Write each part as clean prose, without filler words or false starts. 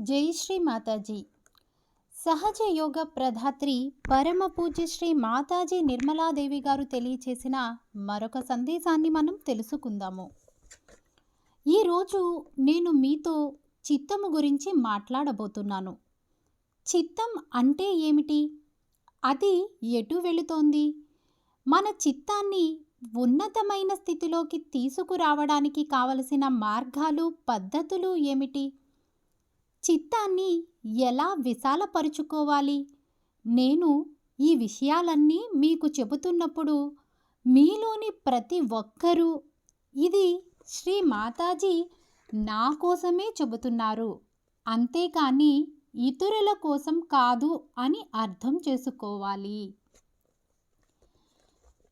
జై శ్రీ మాతాజీ. సహజ యోగ ప్రధాత్రి పరమ పూజ్య శ్రీ మాతాజీ నిర్మలాదేవి గారు తెలియచేసిన మరొక సందేశాన్ని మనం తెలుసుకుందాము. ఈరోజు నేను మీతో చిత్తము గురించి మాట్లాడబోతున్నాను. చిత్తం అంటే ఏమిటి? అది ఎటు వెళుతోంది? మన చిత్తాన్ని ఉన్నతమైన స్థితిలోకి తీసుకురావడానికి కావలసిన మార్గాలు, పద్ధతులు ఏమిటి? చిత్తాన్ని ఎలా విశాలపరుచుకోవాలి? నేను ఈ విషయాలన్నీ మీకు చెబుతున్నప్పుడు మీలోని ప్రతి ఒక్కరూ ఇది శ్రీ మాతాజీ నా కోసమే చెబుతున్నారు, అంతేకాని ఇతరుల కోసం కాదు అని అర్థం చేసుకోవాలి.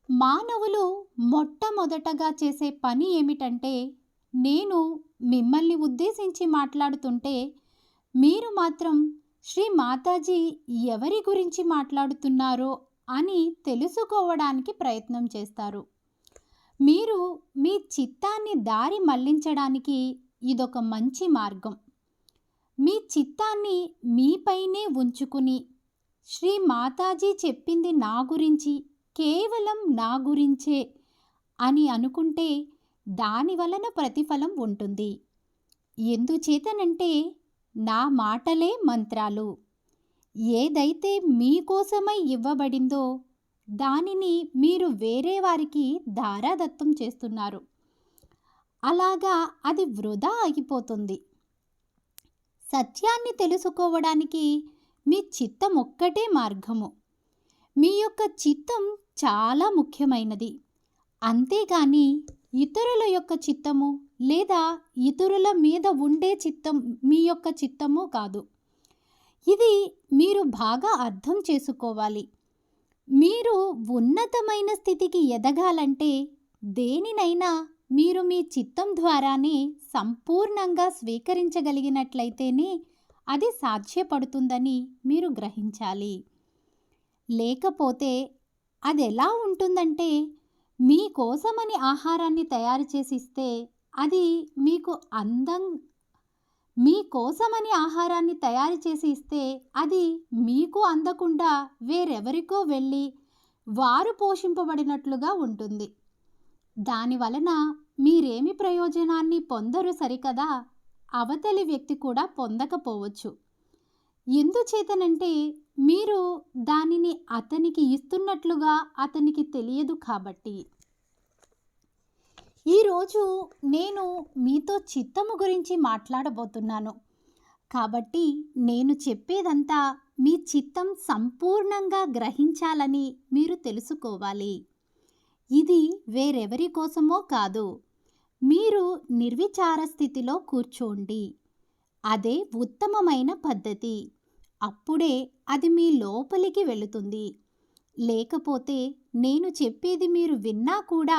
మానవులు మొట్టమొదటగా చేసే పని ఏమిటంటే, నేను మిమ్మల్ని ఉద్దేశించి మాట్లాడుతుంటే మీరు మాత్రం శ్రీ మాతాజీ ఎవరి గురించి మాట్లాడుతున్నారో అని తెలుసుకోవడానికి ప్రయత్నం చేస్తారు. మీరు మీ చిత్తాన్ని దారి మళ్లించడానికి ఇదొక మంచి మార్గం. మీ చిత్తాన్ని మీపైనే ఉంచుకుని శ్రీ మాతాజీ చెప్పింది నా గురించి, కేవలం నా గురించే అని అనుకుంటే దాని వలన ప్రతిఫలం ఉంటుంది. ఎందుచేతనంటే నా మాటలే మంత్రాలు. ఏదైతే మీకోసమై ఇవ్వబడిందో దానిని మీరు వేరే వారికి దారాదత్తం చేస్తున్నారు. అలాగా అది వృధా అయిపోతుంది. సత్యాన్ని తెలుసుకోవడానికి మీ చిత్తం ఒక్కటే మార్గము. మీ యొక్క చిత్తం చాలా ముఖ్యమైనది. అంతేగాని ఇతరుల యొక్క చిత్తము లేదా ఇతరుల మీద ఉండే చిత్తం మీ యొక్క చిత్తము కాదు. ఇది మీరు బాగా అర్థం చేసుకోవాలి. మీరు ఉన్నతమైన స్థితికి ఎదగాలంటే దేనినైనా మీరు మీ చిత్తం ద్వారానే సంపూర్ణంగా స్వీకరించగలిగినట్లయితేనే అది సాధ్యపడుతుందని మీరు గ్రహించాలి. లేకపోతే అది ఎలా ఉంటుందంటే, మీకోసమని ఆహారాన్ని తయారు చేసి ఇస్తే అది మీకోసమని ఆహారాన్ని తయారు చేసి ఇస్తే అది మీకు అందకుండా వేరెవరికో వెళ్ళి వారు పోషింపబడినట్లుగా ఉంటుంది. దానివలన మీరేమి ప్రయోజనాన్ని పొందరు సరికదా, అవతలి వ్యక్తి కూడా పొందకపోవచ్చు. ఎందుచేతనంటే మీరు దానిని అతనికి ఇస్తున్నట్లుగా అతనికి తెలియదు కాబట్టి. ఈరోజు నేను మీతో చిత్తము గురించి మాట్లాడబోతున్నాను. కాబట్టి నేను చెప్పేదంతా మీ చిత్తం సంపూర్ణంగా గ్రహించాలని మీరు తెలుసుకోవాలి. ఇది వేరెవరి కోసమో కాదు. మీరు నిర్విచార స్థితిలో కూర్చోండి. అదే ఉత్తమమైన పద్ధతి. అప్పుడే అది మీ లోపలికి వెళుతుంది. లేకపోతే నేను చెప్పేది మీరు విన్నా కూడా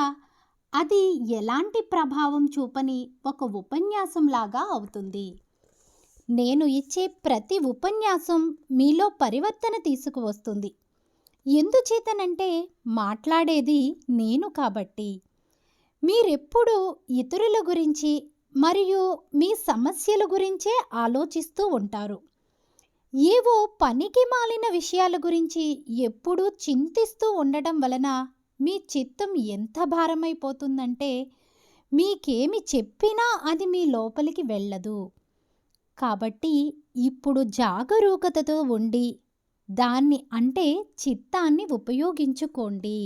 అది ఎలాంటి ప్రభావం చూపని ఒక ఉపన్యాసంలాగా అవుతుంది. నేను ఇచ్చే ప్రతి ఉపన్యాసం మీలో పరివర్తన తీసుకువస్తుంది. ఎందుచేతనంటే మాట్లాడేది నేను కాబట్టి. మీరెప్పుడూ ఇతరుల గురించి మరియు మీ సమస్యల గురించే ఆలోచిస్తూ ఉంటారు. ఏవో పనికి మాలిన విషయాల గురించి ఎప్పుడూ చింతిస్తూ ఉండడం వలన మీ చిత్తం ఎంత భారమైపోతుందంటే మీకేమి చెప్పినా అది మీ లోపలికి వెళ్ళదు. కాబట్టి ఇప్పుడు జాగరూకతతో ఉండి దాన్ని అంటే చిత్తాన్ని ఉపయోగించుకోండి.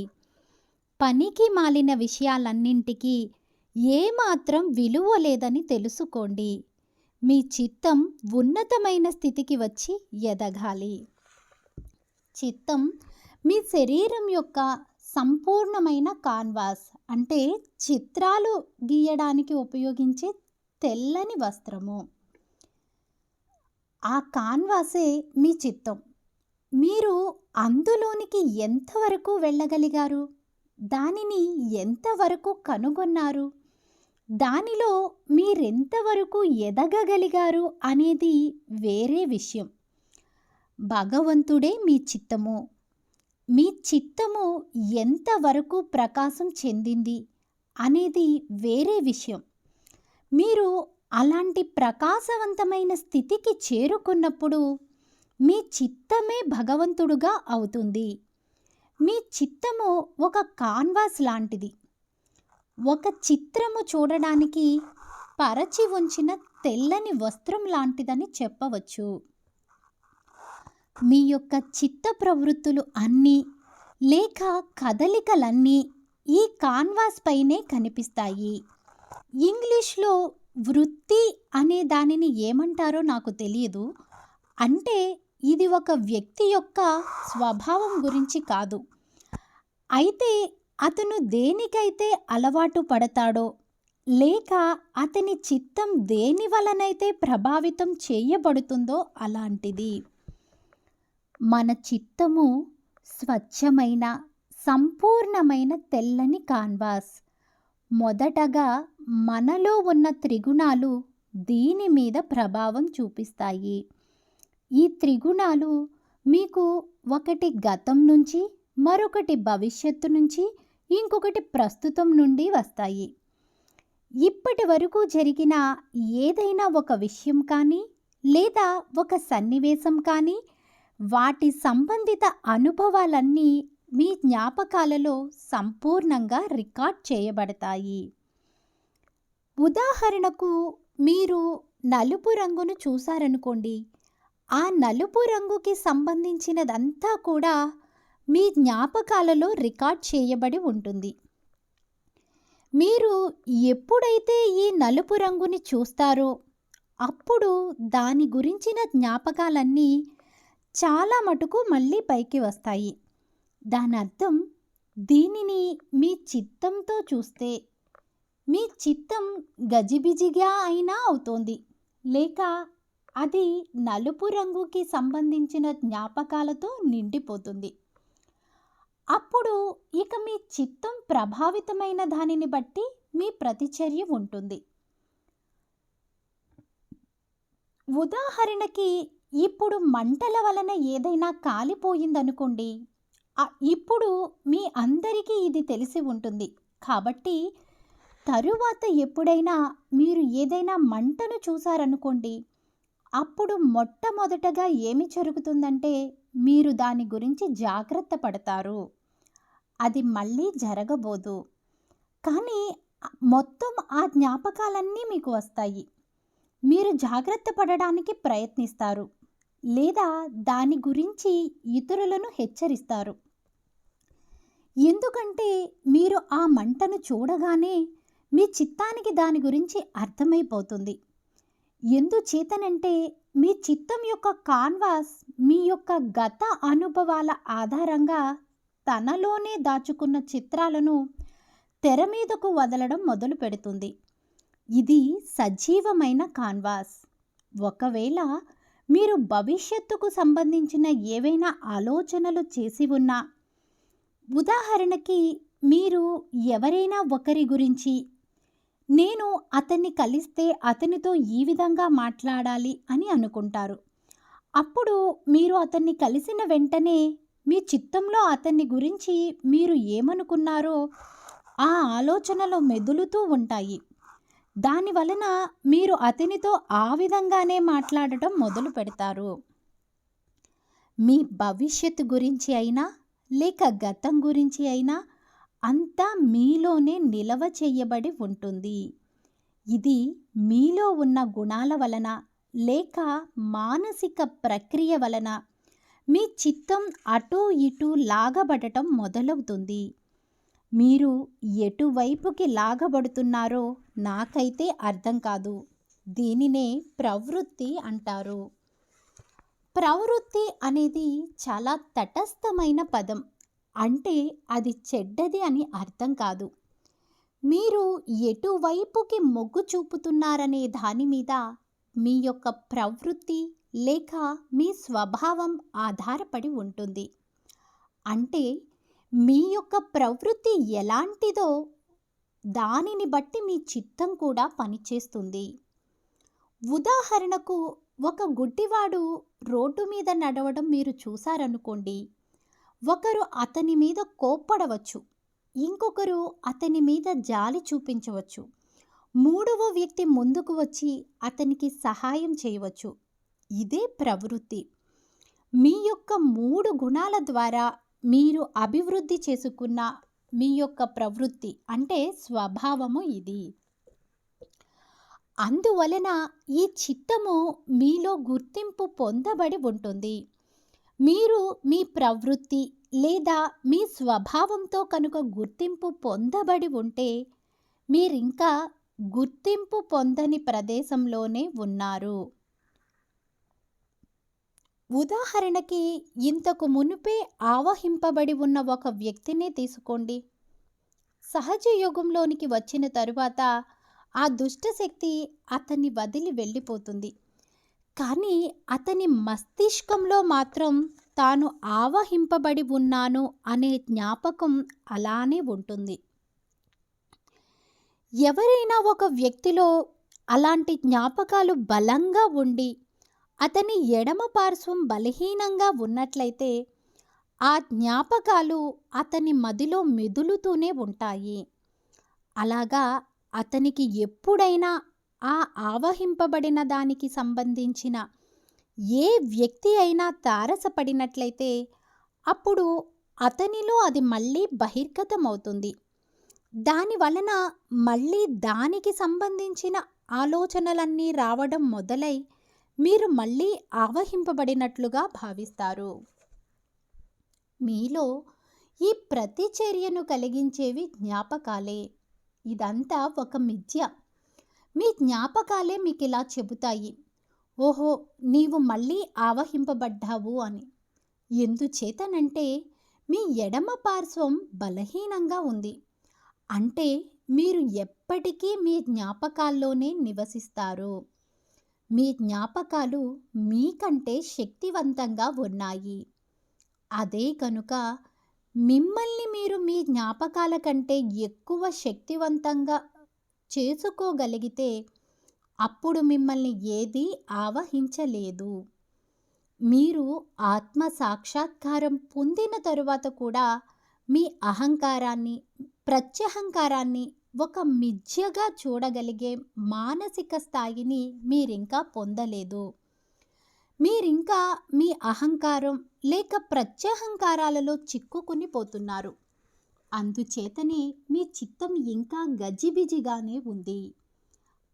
పనికి మాలిన విషయాలన్నింటికీ ఏమాత్రం విలువ లేదని తెలుసుకోండి. మీ చిత్తం ఉన్నతమైన స్థితికి వచ్చి ఎదగాలి. చిత్తం మీ శరీరం యొక్క సంపూర్ణమైన కాన్వాస్, అంటే చిత్రాలు గీయడానికి ఉపయోగించే తెల్లని వస్త్రము. ఆ కాన్వాసే మీ చిత్తం. మీరు అందులోనికి ఎంతవరకు వెళ్ళగలిగారు, దానిని ఎంతవరకు కనుగొన్నారు, దానిలో మీరెంతవరకు ఎదగగలిగారు అనేది వేరే విషయం. భగవంతుడే మీ చిత్తము. మీ చిత్తము ఎంతవరకు ప్రకాశం చెందింది అనేది వేరే విషయం. మీరు అలాంటి ప్రకాశవంతమైన స్థితికి చేరుకున్నప్పుడు మీ చిత్తమే భగవంతుడుగా అవుతుంది. మీ చిత్తము ఒక కాన్వాస్ లాంటిది. ఒక చిత్రము చూడడానికి పరచి ఉంచిన తెల్లని వస్త్రం లాంటిదని చెప్పవచ్చు. మీ యొక్క చిత్త ప్రవృత్తులు అన్నీ లేక కదలికలన్నీ ఈ కాన్వాస్ పైనే కనిపిస్తాయి. ఇంగ్లీష్లో వృత్తి అనే దానిని ఏమంటారో నాకు తెలియదు. అంటే ఇది ఒక వ్యక్తి యొక్క స్వభావం గురించి కాదు. అయితే అతను దేనికైతే అలవాటు పడతాడో లేక అతని చిత్తం దేని వలనైతే ప్రభావితం చేయబడుతుందో అలాంటిది. మన చిత్తము స్వచ్ఛమైన సంపూర్ణమైన తెల్లని కాన్వాస్. మొదటగా మనలో ఉన్న త్రిగుణాలు దీని మీద ప్రభావం చూపిస్తాయి. ఈ త్రిగుణాలు మీకు ఒకటి గతం నుంచి, మరొకటి భవిష్యత్తు నుంచి, ఇంకొకటి ప్రస్తుతం నుండి వస్తాయి. ఇప్పటి వరకు జరిగిన ఏదైనా ఒక విషయం కానీ లేదా ఒక సన్నివేశం కానీ వాటి సంబంధిత అనుభవాలన్నీ మీ జ్ఞాపకాలలో సంపూర్ణంగా రికార్డ్ చేయబడతాయి. ఉదాహరణకు మీరు నలుపు రంగును చూశారనుకోండి. ఆ నలుపు రంగుకి సంబంధించినదంతా కూడా మీ జ్ఞాపకాలలో రికార్డ్ చేయబడి ఉంటుంది. మీరు ఎప్పుడైతే ఈ నలుపు రంగుని చూస్తారో అప్పుడు దాని గురించిన జ్ఞాపకాలన్నీ చాలా మటుకు మళ్ళీ పైకి వస్తాయి. దాని అర్థం దీనిని మీ చిత్తంతో చూస్తే మీ చిత్తం గజిబిజిగా అయినా అవుతోంది, లేక అది నలుపు రంగుకి సంబంధించిన జ్ఞాపకాలతో నిండిపోతుంది. అప్పుడు ఇక మీ చిత్తం ప్రభావితమైన దానిని బట్టి మీ ప్రతిచర్య ఉంటుంది. ఉదాహరణకి ఇప్పుడు మంటల వలన ఏదైనా కాలిపోయిందనుకోండి. ఇప్పుడు మీ అందరికీ ఇది తెలిసి ఉంటుంది. కాబట్టి తరువాత ఎప్పుడైనా మీరు ఏదైనా మంటను చూసారనుకోండి, అప్పుడు మొట్టమొదటగా ఏమి జరుగుతుందంటే మీరు దాని గురించి జాగ్రత్త పడతారు. అది మళ్ళీ జరగబోదు. కానీ మొత్తం ఆ జ్ఞాపకాలన్నీ మీకు వస్తాయి. మీరు జాగ్రత్త పడడానికి ప్రయత్నిస్తారు లేదా దాని గురించి ఇతరులను హెచ్చరిస్తారు. ఎందుకంటే మీరు ఆ మంటను చూడగానే మీ చిత్తానికి దాని గురించి అర్థమైపోతుంది. ఎందుచేతనంటే మీ చిత్తం యొక్క కాన్వాస్ మీ యొక్క గత అనుభవాల ఆధారంగా తనలోనే దాచుకున్న చిత్రాలను తెర మీదకు వదలడం మొదలు పెడుతుంది. ఇది సజీవమైన కాన్వాస్. ఒకవేళ మీరు భవిష్యత్తుకు సంబంధించిన ఏవైనా ఆలోచనలు చేసి ఉన్నా, ఉదాహరణకి మీరు ఎవరైనా ఒకరి గురించి నేను అతన్ని కలిస్తే అతనితో ఈ విధంగా మాట్లాడాలి అని అనుకుంటారు. అప్పుడు మీరు అతన్ని కలిసిన వెంటనే మీ చిత్తంలో అతన్ని గురించి మీరు ఏమనుకున్నారో ఆ ఆలోచనలు మెదులుతూ ఉంటాయి. దాని వలన మీరు అతనితో ఆ విధంగానే మాట్లాడటం మొదలు పెడతారు. మీ భవిష్యత్తు గురించి అయినా లేక గతం గురించి అయినా అంతా మీలోనే నిలవ చేయబడి ఉంటుంది. ఇది మీలో ఉన్న గుణాల వలన లేక మానసిక ప్రక్రియ వలన మీ చిత్తం అటూ ఇటూ లాగబడటం మొదలవుతుంది. మీరు ఎటువైపుకి లాగబడుతున్నారో నాకైతే అర్థం కాదు. దీనినే ప్రవృత్తి అంటారు. ప్రవృత్తి అనేది చాలా తటస్థమైన పదం. అంటే అది చెడ్డది అని అర్థం కాదు. మీరు ఎటువైపుకి మొగ్గు చూపుతున్నారనే దాని మీద మీ యొక్క ప్రవృత్తి లేక మీ స్వభావం ఆధారపడి ఉంటుంది. అంటే మీ యొక్క ప్రవృత్తి ఎలాంటిదో దానిని బట్టి మీ చిత్తం కూడా పనిచేస్తుంది. ఉదాహరణకు ఒక గుడ్డివాడు రోడ్డు మీద నడవడం మీరు చూశారనుకోండి. ఒకరు అతని మీద కోప్పడవచ్చు, ఇంకొకరు అతని మీద జాలి చూపించవచ్చు, మూడవ వ్యక్తి ముందుకు వచ్చి అతనికి సహాయం చేయవచ్చు. ఇదే ప్రవృత్తి. మీ యొక్క 3 గుణాల ద్వారా మీరు అభివృద్ధి చేసుకున్న మీ యొక్క ప్రవృత్తి అంటే స్వభావము ఇది. అందువలన ఈ చిత్తము మీలో గుర్తింపు పొందబడి ఉంటుంది. మీరు మీ ప్రవృత్తి లేదా మీ స్వభావంతో కనుక గుర్తింపు పొందబడి ఉంటే మీరింకా గుర్తింపు పొందని ప్రదేశంలోనే ఉన్నారు. ఉదాహరణకి ఇంతకు మునుపే ఆవహింపబడి ఉన్న ఒక వ్యక్తినే తీసుకోండి. సహజ యుగంలోనికి వచ్చిన తరువాత ఆ దుష్టశక్తి అతన్ని వదిలి వెళ్ళిపోతుంది. కానీ అతని మస్తిష్కంలో మాత్రం తాను ఆవహింపబడి ఉన్నాను అనే జ్ఞాపకం అలానే ఉంటుంది. ఎవరైనా ఒక వ్యక్తిలో అలాంటి జ్ఞాపకాలు బలంగా ఉండి అతని ఎడమ పార్శ్వం బలహీనంగా ఉన్నట్లయితే ఆ జ్ఞాపకాలు అతని మదిలో మెదులుతూనే ఉంటాయి. అలాగా అతనికి ఎప్పుడైనా ఆ ఆవహింపబడిన దానికి సంబంధించిన ఏ వ్యక్తి అయినా తారసపడినట్లయితే అప్పుడు అతనిలో అది మళ్ళీ బహిర్గతమవుతుంది. దాని వలన మళ్ళీ దానికి సంబంధించిన ఆలోచనలన్నీ రావడం మొదలై మీరు మళ్ళీ ఆవహింపబడినట్లుగా భావిస్తారు. మీలో ఈ ప్రతిచర్యను కలిగించేవి జ్ఞాపకాలే. ఇదంతా ఒక మిథ్య. మీ జ్ఞాపకాలే మీకు ఇలా చెబుతాయి, ఓహో నీవు మళ్ళీ ఆవహింపబడ్డావు అని. ఎందుచేతనంటే మీ ఎడమ పార్శ్వం బలహీనంగా ఉంది. అంటే మీరు ఎప్పటికీ మీ జ్ఞాపకాల్లోనే నివసిస్తారు. మీ జ్ఞాపకాలు మీకంటే శక్తివంతంగా ఉన్నాయి. అదే కనుక మిమ్మల్ని మీరు మీ జ్ఞాపకాల కంటే ఎక్కువ శక్తివంతంగా చేసుకోగలిగితే అప్పుడు మిమ్మల్ని ఏదీ ఆవహించలేదు. మీరు ఆత్మ సాక్షాత్కారం పొందిన తరువాత కూడా మీ అహంకారాన్ని, ప్రత్యహంకారాన్ని ఒక మిథ్యగా చూడగలిగే మానసిక స్థాయిని మీరింకా పొందలేదు. మీరింకా మీ అహంకారం లేక ప్రత్యహంకారాలలో చిక్కుకుని పోతున్నారు. అందుచేతనే మీ చిత్తం ఇంకా గజిబిజిగానే ఉంది.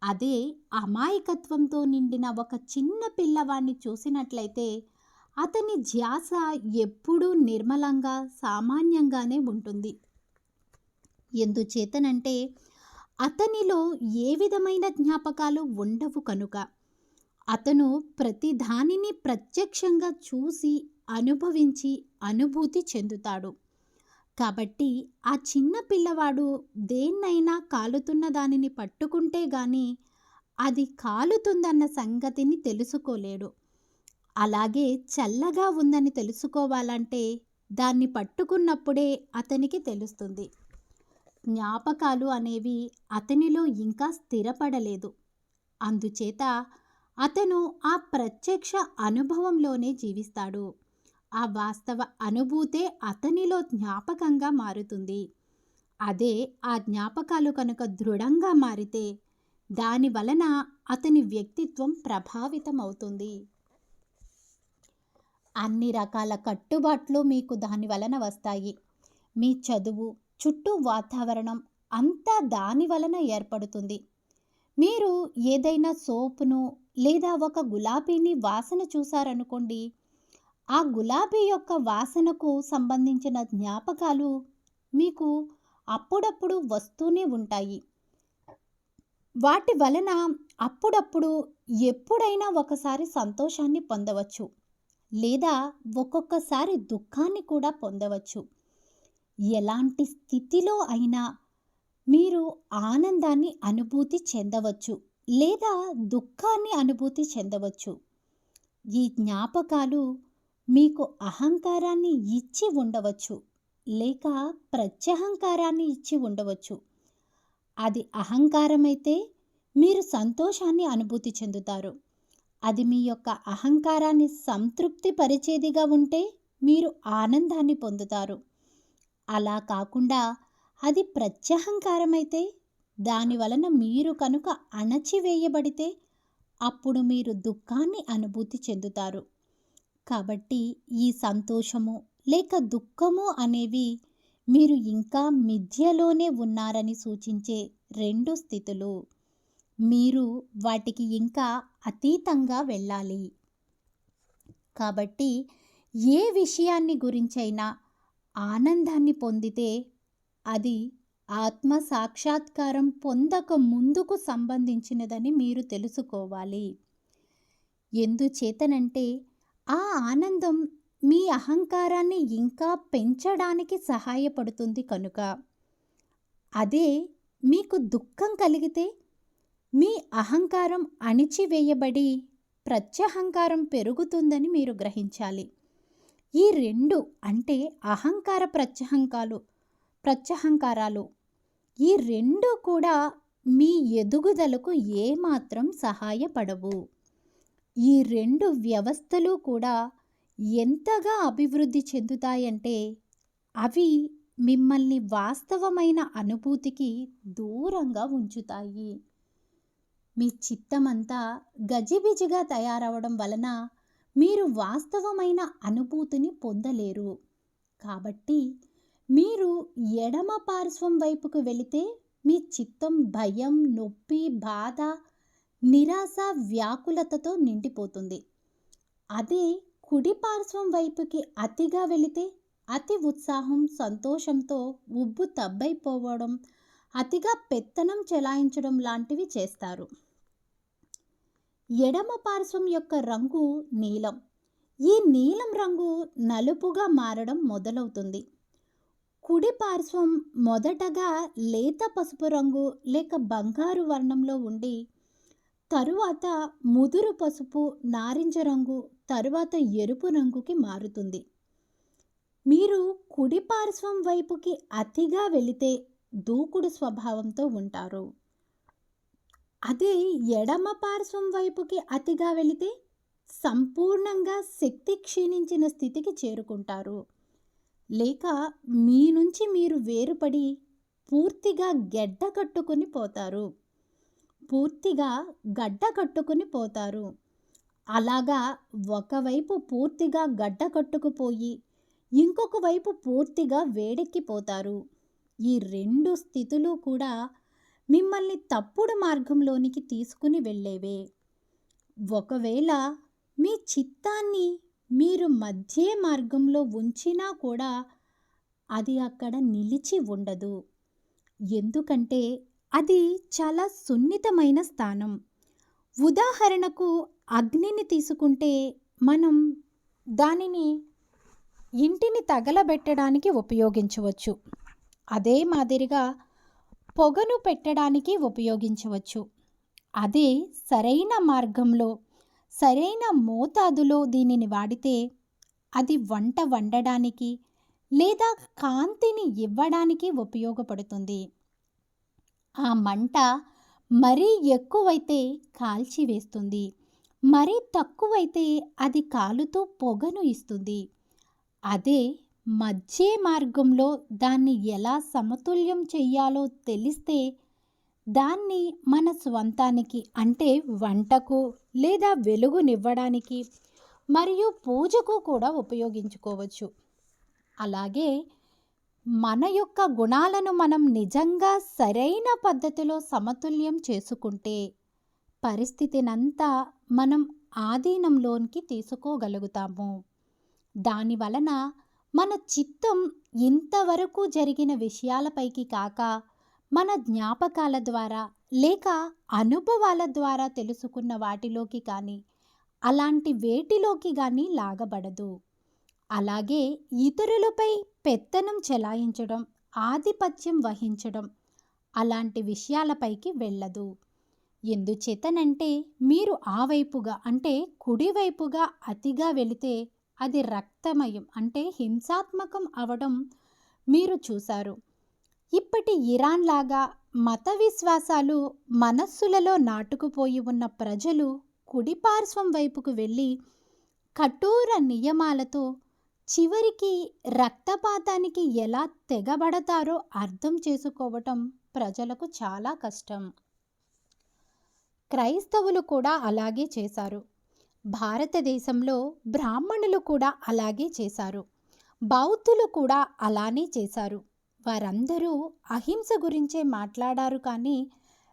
అదే అమాయకత్వంతో నిండిన ఒక చిన్న పిల్లవాడిని చూసినట్లయితే అతని ధ్యాస ఎప్పుడూ నిర్మలంగా సామాన్యంగానే ఉంటుంది. ఎందుచేతనంటే అతనిలో ఏ విధమైన జ్ఞాపకాలు ఉండవు కనుక. అతను ప్రతి దానిని ప్రత్యక్షంగా చూసి అనుభవించి అనుభూతి చెందుతాడు. కాబట్టి ఆ చిన్న పిల్లవాడు దేన్నైనా కాలుతున్న దానిని పట్టుకుంటే గాని అది కాలుతుందన్న సంగతిని తెలుసుకోలేడు. అలాగే చల్లగా ఉందని తెలుసుకోవాలంటే దాన్ని పట్టుకున్నప్పుడే అతనికి తెలుస్తుంది. జ్ఞాపకాలు అనేవి అతనిలో ఇంకా స్థిరపడలేదు. అందుచేత అతను ఆ ప్రత్యక్ష అనుభవంలోనే జీవిస్తాడు. ఆ వాస్తవ అనుభూతే అతనిలో జ్ఞాపకంగా మారుతుంది. అదే ఆ జ్ఞాపకాలు కనుక దృఢంగా మారితే దాని వలన అతని వ్యక్తిత్వం ప్రభావితమవుతుంది. అన్ని రకాల కట్టుబాట్లు మీకు దాని వలన వస్తాయి. మీ చదువు, చుట్టూ వాతావరణం అంతా దాని వలన ఏర్పడుతుంది. మీరు ఏదైనా సోపును లేదా ఒక గులాబీని వాసన చూశారనుకోండి, ఆ గులాబీ యొక్క వాసనకు సంబంధించిన జ్ఞాపకాలు మీకు అప్పుడప్పుడు వస్తూనే ఉంటాయి. వాటి వలన అప్పుడప్పుడు ఎప్పుడైనా ఒకసారి సంతోషాన్ని పొందవచ్చు, లేదా ఒక్కొక్కసారి దుఃఖాన్ని కూడా పొందవచ్చు. ఎలాంటి స్థితిలో అయినా మీరు ఆనందాన్ని అనుభూతి చెందవచ్చు, లేదా దుఃఖాన్ని అనుభూతి చెందవచ్చు. ఈ జ్ఞాపకాలు మీకు అహంకారాన్ని ఇచ్చి ఉండవచ్చు, లేక ప్రత్యహంకారాన్ని ఇచ్చి ఉండవచ్చు. అది అహంకారమైతే మీరు సంతోషాన్ని అనుభూతి చెందుతారు. అది మీ యొక్క అహంకారాన్ని సంతృప్తి పరిచేదిగా ఉంటే మీరు ఆనందాన్ని పొందుతారు. అలా కాకుండా అది ప్రత్యహంకారమైతే దాని వలన మీరు కనుక అణచివేయబడితే అప్పుడు మీరు దుఃఖాన్ని అనుభూతి చెందుతారు. కాబట్టి ఈ సంతోషము లేక దుఃఖము అనేవి మీరు ఇంకా మిథ్యలోనే ఉన్నారని సూచించే రెండు స్థితులు. మీరు వాటికి ఇంకా అతీతంగా వెళ్ళాలి. కాబట్టి ఏ విషయాన్ని గురించైనా ఆనందాన్ని పొందితే అది ఆత్మ సాక్షాత్కారం పొందక ముందుకు సంబంధించినదని మీరు తెలుసుకోవాలి. ఎందుచేతనంటే ఆ ఆనందం మీ అహంకారాన్ని ఇంకా పెంచడానికి సహాయపడుతుంది కనుక. అదే మీకు దుఃఖం కలిగితే మీ అహంకారం అణిచివేయబడి ప్రత్యహంకారం పెరుగుతుందని మీరు గ్రహించాలి. ఈ రెండు అంటే అహంకార ప్రత్యహంకారాలు ఈ రెండు కూడా మీ ఎదుగుదలకు ఏమాత్రం సహాయపడవు. ఈ రెండు వ్యవస్థలు కూడా ఎంతగా అభివృద్ధి చెందుతాయంటే అవి మిమ్మల్ని వాస్తవమైన అనుభూతికి దూరంగా ఉంచుతాయి. మీ చిత్తమంతా గజిబిజిగా తయారవడం వలన మీరు వాస్తవమైన అనుభూతిని పొందలేరు. కాబట్టి మీరు ఎడమ పార్శ్వం వైపుకు వెళితే మీ చిత్తం భయం, నొప్పి, బాధ, నిరాశ, వ్యాకులతతో నిండిపోతుంది. అదే కుడి పార్శ్వం వైపుకి అతిగా వెళితే అతి ఉత్సాహం, సంతోషంతో ఉబ్బు తబ్బైపోవడం, అతిగా పెత్తనం చెలాయించడం లాంటివి చేస్తారు. ఎడమ పార్శ్వం యొక్క రంగు నీలం. ఈ నీలం రంగు నలుపుగా మారడం మొదలవుతుంది. కుడి పార్శ్వం మొదటగా లేత పసుపు రంగు లేక బంగారు వర్ణంలో ఉండి తరువాత ముదురు పసుపు, నారింజ రంగు, తరువాత ఎరుపు రంగుకి మారుతుంది. మీరు కుడి పార్శ్వం వైపుకి అతిగా వెళితే దూకుడు స్వభావంతో ఉంటారు. అదే ఎడమ పార్శ్వం వైపుకి అతిగా వెళితే సంపూర్ణంగా శక్తి క్షీణించిన స్థితికి చేరుకుంటారు. లేక మీ నుంచి మీరు వేరుపడి పూర్తిగా గడ్డ కట్టుకుని పోతారు. అలాగా ఒకవైపు పూర్తిగా గడ్డ కట్టుకుపోయి ఇంకొక వైపు పూర్తిగా వేడెక్కిపోతారు. ఈ రెండు స్థితులు కూడా మిమ్మల్ని తప్పుడు మార్గంలోనికి తీసుకుని వెళ్ళేవే. ఒకవేళ మీ చిత్తాన్ని మీరు మధ్య మార్గంలో ఉంచినా కూడా అది అక్కడ నిలిచి ఉండదు. ఎందుకంటే అది చాలా సున్నితమైన స్థానం. ఉదాహరణకు అగ్నిని తీసుకుంటే మనం దానిని ఇంటిని తగలబెట్టడానికి ఉపయోగించవచ్చు. అదే మాదిరిగా పొగను పెట్టడానికి ఉపయోగించవచ్చు. అదే సరైన మార్గంలో సరైన మోతాదులో దీనిని వాడితే అది వంట వండడానికి లేదా కాంతిని ఇవ్వడానికి ఉపయోగపడుతుంది. ఆ మంట మరీ ఎక్కువైతే కాల్చివేస్తుంది, మరీ తక్కువైతే అది కాలుతూ పొగను ఇస్తుంది. అదే మధ్య మార్గంలో దాన్ని ఎలా సమతుల్యం చెయ్యాలో తెలిస్తే దాన్ని మన స్వంతానికి అంటే వంటకు లేదా వెలుగునివ్వడానికి మరియు పూజకు కూడా ఉపయోగించుకోవచ్చు. అలాగే మన యొక్క గుణాలను మనం నిజంగా సరైన పద్ధతిలో సమతుల్యం చేసుకుంటే పరిస్థితినంతా మనం ఆధీనంలోనికి తీసుకోగలుగుతాము. దాని వలన మన చిత్తం ఇంతవరకు జరిగిన విషయాలపైకి కాక మన జ్ఞాపకాల ద్వారా లేక అనుభవాల ద్వారా తెలుసుకున్న వాటిలోకి కానీ అలాంటి వేటిలోకి కానీ లాగబడదు. అలాగే ఇతరులపై పెత్తనం చెలాయించడం, ఆధిపత్యం వహించడం అలాంటి విషయాలపైకి వెళ్ళదు. ఎందుచేతనంటే మీరు ఆ వైపుగా అంటే కుడివైపుగా అతిగా వెళితే అది రక్తమయం అంటే హింసాత్మకం అవడం మీరు చూశారు. ఇప్పటి ఇరాన్ లాగా మత విశ్వాసాలు మనస్సులలో నాటుకుపోయి ఉన్న ప్రజలు కుడి పార్శ్వం వైపుకు వెళ్ళి కఠోర నియమాలతో చివరికి రక్తపాతానికి ఎలా తెగబడతారో అర్థం చేసుకోవటం ప్రజలకు చాలా కష్టం. క్రైస్తవులు కూడా అలాగే చేశారు. భారతదేశంలో బ్రాహ్మణులు కూడా అలాగే చేశారు. బౌద్ధులు కూడా అలానే చేశారు. వారందరూ అహింస గురించే మాట్లాడారు, కానీ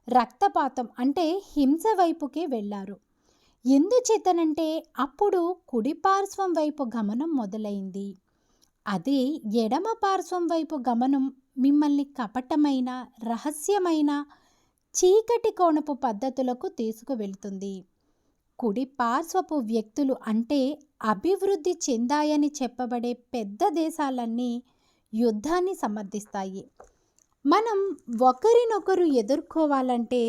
రక్తపాతం అంటే హింస వైపుకే వెళ్ళారు. ఎందుచేతనంటే అప్పుడు కుడి పార్శ్వం వైపు గమనం మొదలైంది. అదే ఎడమ పార్శ్వం వైపు గమనం మిమ్మల్ని కపటమైన, రహస్యమైన, చీకటి కోణపు పద్ధతులకు తీసుకువెళ్తుంది. కుడి పార్శ్వపు వ్యక్తులు అంటే అభివృద్ధి చెందాయని చెప్పబడే పెద్ద దేశాలన్నీ యుద్ధాన్ని సమర్థిస్తాయి. మనం ఒకరినొకరు ఎదుర్కోవాలంటే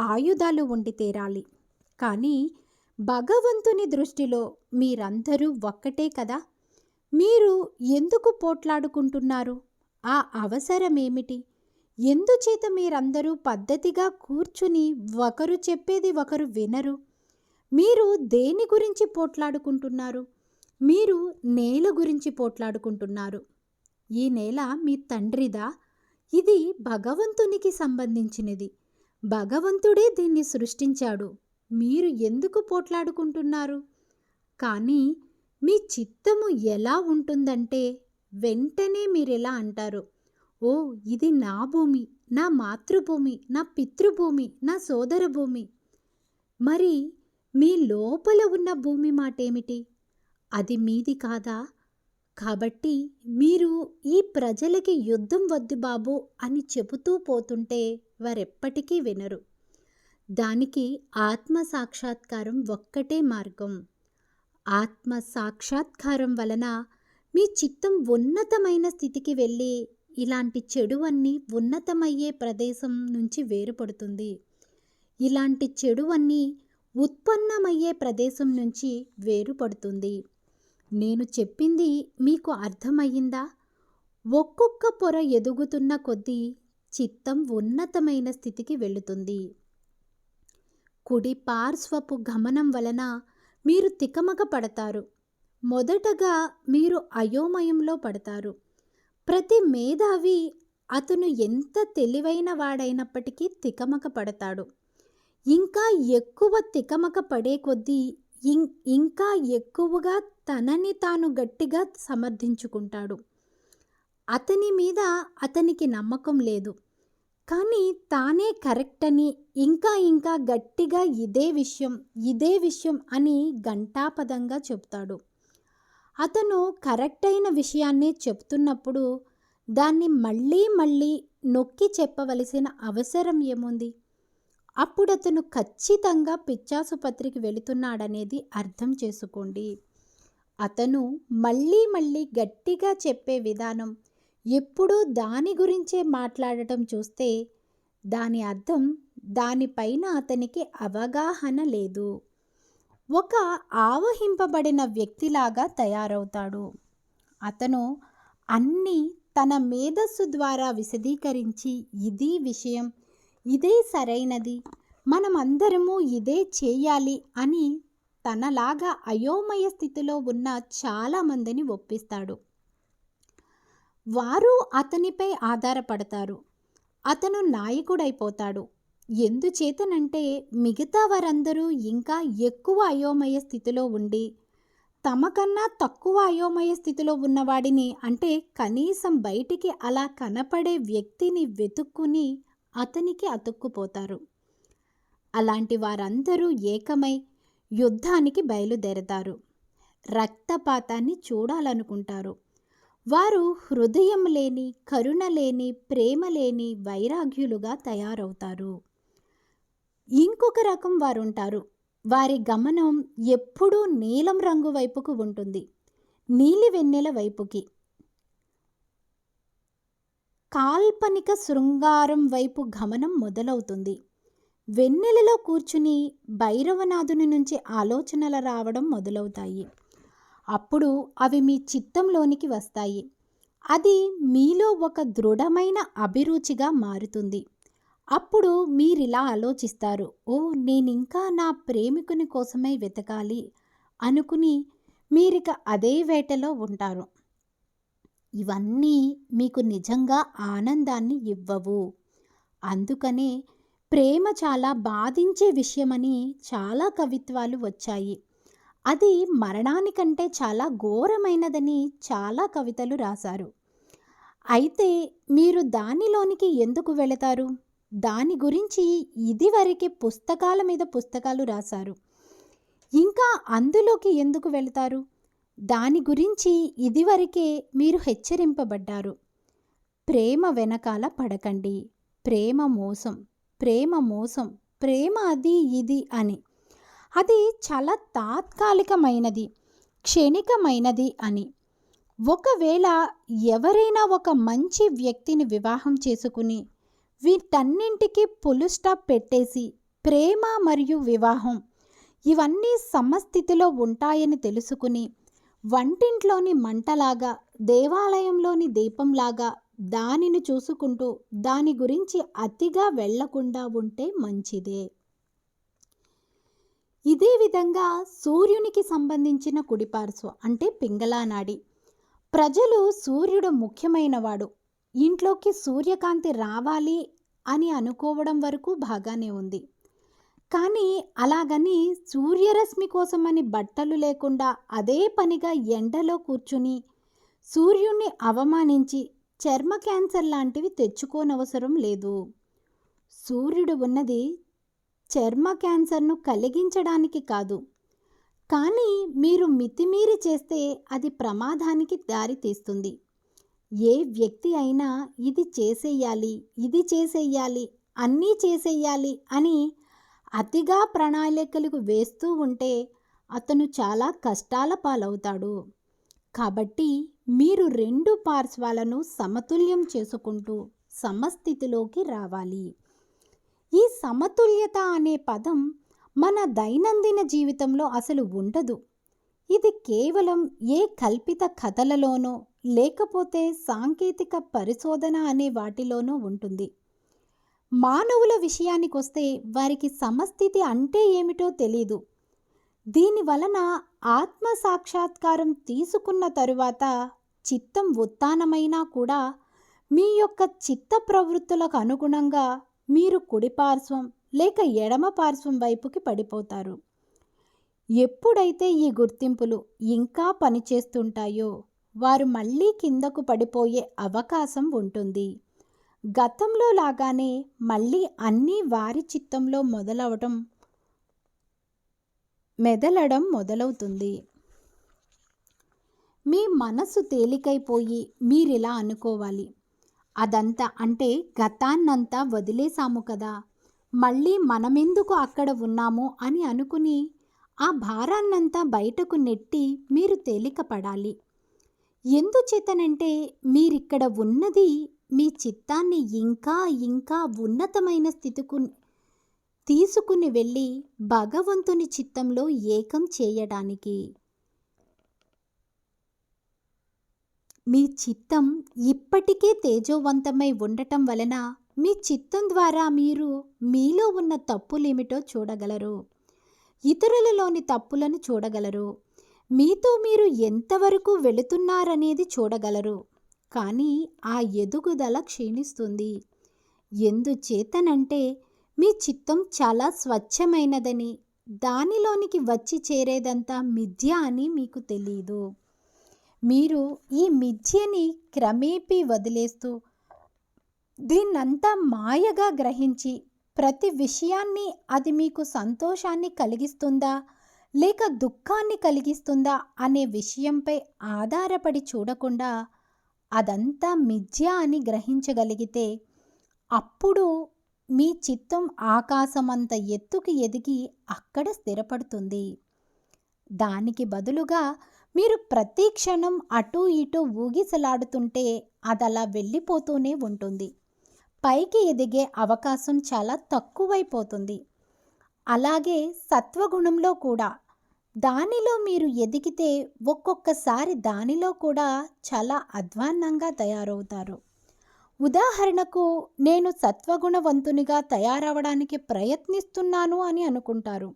ఆయుధాలు ఉండి తీరాలి. కానీ భగవంతుని దృష్టిలో మీరందరూ ఒక్కటే కదా. మీరు ఎందుకు పోట్లాడుకుంటున్నారు? ఆ అవసరమేమిటి? ఎందుచేత మీరందరూ పద్ధతిగా కూర్చుని ఒకరు చెప్పేది ఒకరు వినరు? మీరు దేని గురించి పోట్లాడుకుంటున్నారు? మీరు నేల గురించి పోట్లాడుకుంటున్నారు. ఈ నేల మీ తండ్రిదా? ఇది భగవంతునికి సంబంధించినది. భగవంతుడే దీన్ని సృష్టించాడు. మీరు ఎందుకు పోట్లాడుకుంటున్నారు? కానీ మీ చిత్తము ఎలా ఉంటుందంటే వెంటనే మీరెలా అంటారు, ఓ ఇది నా భూమి, నా మాతృభూమి, నా పితృభూమి, నా సోదర భూమి. మరి మీ లోపల ఉన్న భూమి మాటేమిటి? అది మీది కాదా? కాబట్టి మీరు ఈ ప్రజలకి యుద్ధం వద్దు బాబు అని చెబుతూ పోతుంటే వారెప్పటికీ వినరు. దానికి ఆత్మ సాక్షాత్కారం ఒక్కటే మార్గం. ఆత్మ సాక్షాత్కారం వలన మీ చిత్తం ఉన్నతమైన స్థితికి వెళ్ళి ఇలాంటి చెడు అన్నీ ఉన్నతమయ్యే ప్రదేశం నుంచి వేరుపడుతుంది. ఇలాంటి చెడు అన్నీ ఉత్పన్నమయ్యే ప్రదేశం నుంచి వేరుపడుతుంది. నేను చెప్పింది మీకు అర్థమయ్యిందా? ఒక్కొక్క పొర ఎదుగుతున్న కొద్దీ చిత్తం ఉన్నతమైన స్థితికి వెళుతుంది. కుడి పార్శ్వపు గమనం వలన మీరు తికమక పడతారు. మొదటగా మీరు అయోమయంలో పడతారు. ప్రతి మేధావి అతను ఎంత తెలివైన వాడైనప్పటికీ తికమక పడతాడు. ఇంకా ఎక్కువ తికమక పడే కొద్దీ ఇంకా ఎక్కువగా తనని తాను గట్టిగా సమర్థించుకుంటాడు. అతని మీద అతనికి నమ్మకం లేదు, కానీ తానే కరెక్ట్ అని ఇంకా గట్టిగా ఇదే విషయం అని ఘంటాపదంగా చెప్తాడు. అతను కరెక్ట్ అయిన విషయాన్నే చెప్తున్నప్పుడు దాన్ని మళ్ళీ నొక్కి చెప్పవలసిన అవసరం ఏముంది? అప్పుడు అతను ఖచ్చితంగా పిచ్చాసుపత్రికి వెళుతున్నాడనేది అర్థం చేసుకోండి. అతను మళ్ళీ గట్టిగా చెప్పే విధానం, ఎప్పుడూ దాని గురించే మాట్లాడటం చూస్తే దాని అర్థం దానిపైన అతనికి అవగాహన లేదు. ఒక ఆవహింపబడిన వ్యక్తిలాగా తయారవుతాడు. అతను అన్నీ తన మేధస్సు ద్వారా విశదీకరించి ఇది విషయం, ఇదే సరైనది, మనమందరము ఇదే చేయాలి అని తనలాగా అయోమయ స్థితిలో ఉన్న చాలామందిని ఒప్పిస్తాడు. వారు అతనిపై ఆధారపడతారు. అతను నాయకుడైపోతాడు. ఎందుచేతనంటే మిగతా వారందరూ ఇంకా ఎక్కువ అయోమయ స్థితిలో ఉండి తమకన్నా తక్కువ అయోమయ స్థితిలో ఉన్నవాడిని, అంటే కనీసం బయటికి అలా కనపడే వ్యక్తిని వెతుక్కుని అతనికి అతుక్కుపోతారు. అలాంటి వారందరూ ఏకమై యుద్ధానికి బయలుదేరతారు. రక్తపాతాన్ని చూడాలనుకుంటారు. వారు హృదయం లేని, కరుణ లేని, ప్రేమ లేని వైరాగ్యులుగా తయారవుతారు. ఇంకొక రకం వారుంటారు. వారి గమనం ఎప్పుడూ నీలం రంగు వైపుకు ఉంటుంది, నీలి వెన్నెల వైపుకి, కాల్పనిక శృంగారం వైపు గమనం మొదలవుతుంది. వెన్నెలలో కూర్చుని భైరవనాథుని నుంచి ఆలోచనలు రావడం మొదలవుతాయి. అప్పుడు అవి మీ చిత్తంలోనికి వస్తాయి. అది మీలో ఒక దృఢమైన అభిరుచిగా మారుతుంది. అప్పుడు మీరిలా ఆలోచిస్తారు, ఓ నేనింకా నా ప్రేమికుని కోసమే వెతకాలి అనుకుని మీరిక అదే వేటలో ఉంటారు. ఇవన్నీ మీకు నిజంగా ఆనందాన్ని ఇవ్వవు. అందుకనే ప్రేమ చాలా బాధించే విషయమని చాలా కవిత్వాలు వచ్చాయి. అది మరణానికంటే చాలా ఘోరమైనదని చాలా కవితలు రాశారు. అయితే మీరు దానిలోనికి ఎందుకు వెళతారు? దాని గురించి ఇదివరకే పుస్తకాల మీద పుస్తకాలు రాశారు. ఇంకా అందులోకి ఎందుకు వెళతారు? దాని గురించి ఇదివరకే మీరు హెచ్చరింపబడ్డారు. ప్రేమ వెనకాల పడకండి. ప్రేమ మోసం, ప్రేమ మోసం, ప్రేమ అది ఇది అని. అది చాలా తాత్కాలికమైనది, క్షణికమైనది అని. ఒకవేళ ఎవరైనా ఒక మంచి వ్యక్తిని వివాహం చేసుకుని వీటన్నింటికి ఫుల్ స్టాప్ పెట్టేసి ప్రేమ మరియు వివాహం ఇవన్నీ సమస్థితిలో ఉంటాయని తెలుసుకుని వంటింట్లోని మంటలాగా, దేవాలయంలోని దీపంలాగా దానిని చూసుకుంటూ దాని గురించి అతిగా వెళ్లకుండా ఉంటే మంచిదే. ఇదే విధంగా సూర్యునికి సంబంధించిన కుడిపార్శ్వం అంటే పింగళానాడి. ప్రజలు సూర్యుడు ముఖ్యమైనవాడు, ఇంట్లోకి సూర్యకాంతి రావాలి అని అనుకోవడం వరకు బాగానే ఉంది. కానీ అలాగని సూర్యరశ్మి కోసమని బట్టలు లేకుండా అదే పనిగా ఎండలో కూర్చుని సూర్యుణ్ణి అవమానించి చర్మ క్యాన్సర్ లాంటివి తెచ్చుకోనవసరం లేదు. సూర్యుడు ఉన్నది చర్మ క్యాన్సర్ను కలిగించడానికి కాదు. కానీ మీరు మితిమీరి చేస్తే అది ప్రమాదానికి దారి తీస్తుంది. ఏ వ్యక్తి అయినా ఇది చేసేయాలి, ఇది చేసేయాలి, అన్నీ చేసేయాలి అని అతిగా ప్రణాళికలకు వేస్తూ ఉంటే అతను చాలా కష్టాల పాలవుతాడు. కాబట్టి మీరు రెండు పార్శ్వాలను సమతుల్యం చేసుకుంటూ సమస్థితిలోకి రావాలి. ఈ సమతుల్యత అనే పదం మన దైనందిన జీవితంలో అసలు ఉండదు. ఇది కేవలం ఏ కల్పిత కథలలోనో లేకపోతే సాంకేతిక పరిశోధన అనే వాటిలోనో ఉంటుంది. మానవుల విషయానికొస్తే వారికి సమస్థితి అంటే ఏమిటో తెలీదు. దీని వలన ఆత్మ సాక్షాత్కారం తీసుకున్న తరువాత చిత్తం ఉత్థానమైనా కూడా మీ యొక్క చిత్త ప్రవృత్తులకు అనుగుణంగా మీరు కుడిపార్శ్వం లేక ఎడమ పార్శ్వం వైపుకి పడిపోతారు. ఎప్పుడైతే ఈ గుర్తింపులు ఇంకా పనిచేస్తుంటాయో వారు మళ్ళీ కిందకు పడిపోయే అవకాశం ఉంటుంది. గతంలో లాగానే మళ్ళీ అన్నీ వారి చిత్తంలో మెదలడం మొదలవుతుంది. మీ మనసు తేలికైపోయి మీరిలా అనుకోవాలి, అదంతా అంటే గతాన్నంతా వదిలేసాము కదా, మళ్ళీ మనమెందుకు అక్కడ ఉన్నాము అని అనుకుని ఆ భారాన్నంతా బయటకు నెట్టి మీరు తేలికపడాలి. ఎందుచేతనంటే మీరిక్కడ ఉన్నది మీ చిత్తాన్ని ఇంకా ఇంకా ఉన్నతమైన స్థితికి తీసుకుని వెళ్ళి భగవంతుని చిత్తంలో ఏకం చేయడానికి. మీ చిత్తం ఇప్పటికే తేజోవంతమై ఉండటం వలన మీ చిత్తం ద్వారా మీరు మీలో ఉన్న తప్పులేమిటో చూడగలరు, ఇతరులలోని తప్పులను చూడగలరు, మీతో మీరు ఎంతవరకు వెళుతున్నారనేది చూడగలరు. కానీ ఆ ఎదుగుదల క్షీణిస్తుంది. ఎందుచేతనంటే మీ చిత్తం చాలా స్వచ్ఛమైనదని, దానిలోనికి వచ్చి చేరేదంతా మిథ్య అని మీకు తెలీదు. మీరు ఈ మిథ్యని క్రమేపీ వదిలేస్తూ దీన్నంతా మాయగా గ్రహించి ప్రతి విషయాన్ని అది మీకు సంతోషాన్ని కలిగిస్తుందా లేక దుఃఖాన్ని కలిగిస్తుందా అనే విషయంపై ఆధారపడి చూడకుండా అదంతా మిథ్య అని గ్రహించగలిగితే అప్పుడు మీ చిత్తం ఆకాశమంత ఎత్తుకి ఎదిగి అక్కడ స్థిరపడుతుంది. దానికి బదులుగా మీరు ప్రతి క్షణం అటూ ఇటూ ఊగిసలాడుతుంటే అదలా వెళ్ళిపోతూనే ఉంటుంది. పైకి ఎదిగే అవకాశం చాలా తక్కువైపోతుంది. అలాగే సత్వగుణంలో కూడా దానిలో మీరు ఎదిగితే ఒక్కొక్కసారి దానిలో కూడా చాలా అధ్వాన్నంగా తయారవుతారు. ఉదాహరణకు నేను సత్వగుణవంతునిగా తయారవడానికి ప్రయత్నిస్తున్నాను అని అనుకుంటారు.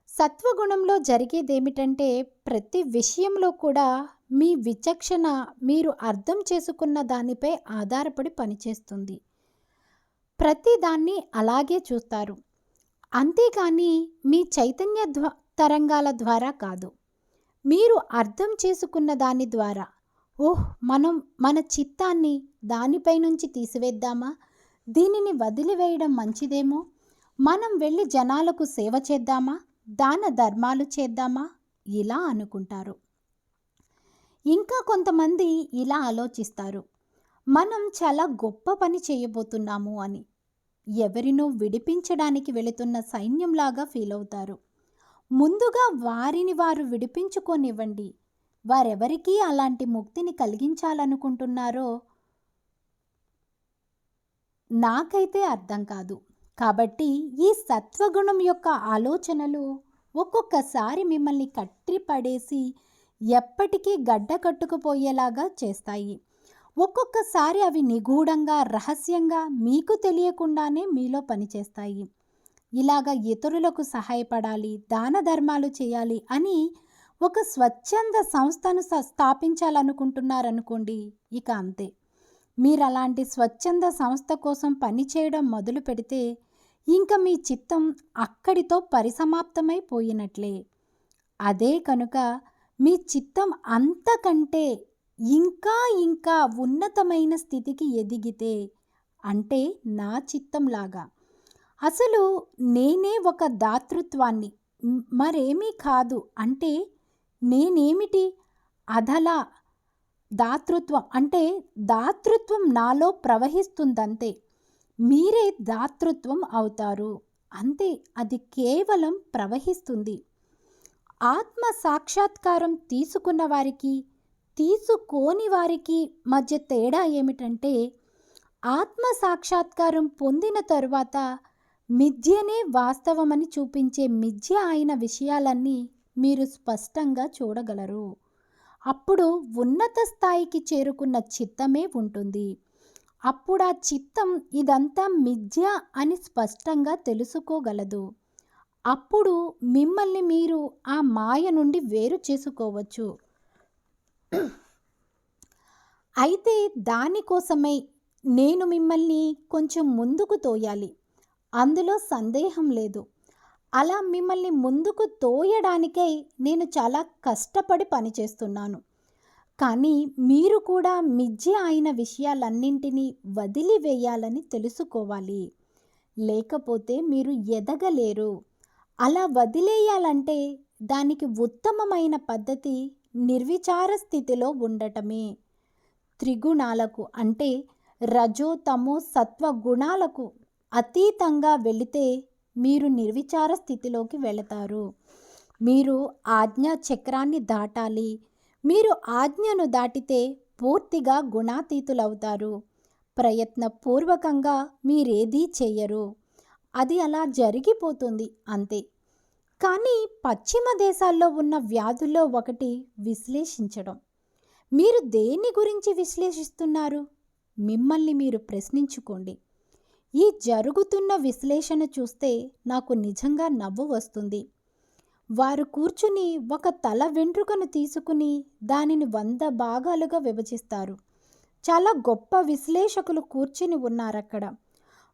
సత్వగుణంలో జరిగేదేమిటంటే ప్రతి విషయంలో కూడా మీ విచక్షణ మీరు అర్థం చేసుకున్న దానిపై ఆధారపడి పనిచేస్తుంది. ప్రతిదాన్ని అలాగే చూస్తారు. అంతేకాని మీ చైతన్య తరంగాల ద్వారా కాదు. మీరు అర్థం చేసుకున్న దాని ద్వారా, ఓహ్! మనం మన చిత్తాన్ని దానిపై నుంచి తీసివేద్దామా? దీనిని వదిలివేయడం మంచిదేమో. మనం వెళ్ళి జనాలకు సేవ చేద్దామా? దాన ధర్మాలు చేద్దామా? ఇలా అనుకుంటారు. ఇంకా కొంతమంది ఇలా ఆలోచిస్తారు, మనం చాలా గొప్ప పని చేయబోతున్నాము అని. ఎవరినో విడిపించడానికి వెళుతున్న సైన్యంలాగా ఫీల్ అవుతారు. ముందుగా వారిని వారు విడిపించుకోనివ్వండి. వారెవరికీ అలాంటి ముక్తిని కలిగించాలనుకుంటున్నారో నాకైతే అర్థం కాదు. కాబట్టి ఈ సత్వగుణం యొక్క ఆలోచనలు ఒక్కొక్కసారి మిమ్మల్ని కట్టిపడేసి ఎప్పటికీ గడ్డ కట్టుకుపోయేలాగా చేస్తాయి. ఒక్కొక్కసారి అవి నిగూఢంగా, రహస్యంగా మీకు తెలియకుండానే మీలో పనిచేస్తాయి. ఇలాగ ఇతరులకు సహాయపడాలి, దాన ధర్మాలు చేయాలి అని ఒక స్వచ్ఛంద సంస్థను స్థాపించాలనుకుంటున్నారనుకోండి, ఇక అంతే. మీరు అలాంటి స్వచ్ఛంద సంస్థ కోసం పనిచేయడం మొదలు పెడితే ఇంక మీ చిత్తం అక్కడితో పరిసమాప్తమైపోయినట్లే. అదే కనుక మీ చిత్తం అంతకంటే ఇంకా ఇంకా ఉన్నతమైన స్థితికి ఎదిగితే, అంటే నా చిత్తంలాగా, అసలు నేనే ఒక దాతృత్వాన్ని, మరేమీ కాదు అంటే నేనేమిటి, అదలా దాతృత్వం అంటే దాతృత్వం నాలో ప్రవహిస్తుందంతే. మీరే దాతృత్వం అవుతారు అంతే. అది కేవలం ప్రవహిస్తుంది. ఆత్మ సాక్షాత్కారం తీసుకున్న వారికి, తీసుకోని వారికి మధ్య తేడా ఏమిటంటే, ఆత్మ సాక్షాత్కారం పొందిన తరువాత మిథ్యనే వాస్తవమని చూపించే మిథ్య అయిన విషయాలన్నీ మీరు స్పష్టంగా చూడగలరు. అప్పుడు ఉన్నత స్థాయికి చేరుకున్న చిత్తమే ఉంటుంది. అప్పుడు ఆ చిత్తం ఇదంతా మిథ్య అని స్పష్టంగా తెలుసుకోగలదు. అప్పుడు మిమ్మల్ని మీరు ఆ మాయ నుండి వేరు చేసుకోవచ్చు. అయితే దానికోసమై నేను మిమ్మల్ని కొంచెం ముందుకు తోయాలి, అందులో సందేహం లేదు. అలా మిమ్మల్ని ముందుకు తోయడానికై నేను చాలా కష్టపడి పనిచేస్తున్నాను. కానీ మీరు కూడా మిథ్య అయిన విషయాలన్నింటినీ వదిలివేయాలని తెలుసుకోవాలి. లేకపోతే మీరు ఎదగలేరు. అలా వదిలేయాలంటే దానికి ఉత్తమమైన పద్ధతి నిర్విచార స్థితిలో ఉండటమే. త్రిగుణాలకు అంటే రజో తమో సత్వ గుణాలకు అతీతంగా వెళితే మీరు నిర్విచార స్థితిలోకి వెళతారు. మీరు ఆజ్ఞా చక్రాన్ని దాటాలి. మీరు ఆజ్ఞను దాటితే పూర్తిగా గుణాతీతులవుతారు. ప్రయత్నపూర్వకంగా మీరేదీ చెయ్యరు. అది అలా జరిగిపోతుంది అంతే. కానీ పశ్చిమ దేశాల్లో ఉన్న వ్యాధుల్లో ఒకటి విశ్లేషించడం. మీరు దేని గురించి విశ్లేషిస్తున్నారు? మిమ్మల్ని మీరు ప్రశ్నించుకోండి. ఈ జరుగుతున్న విశ్లేషణ చూస్తే నాకు నిజంగా నవ్వు వస్తుంది. వారు కూర్చుని ఒక తల వెంట్రుకను తీసుకుని దానిని 100 భాగాలుగా విభజిస్తారు. చాలా గొప్ప విశ్లేషకులు కూర్చుని ఉన్నారక్కడ.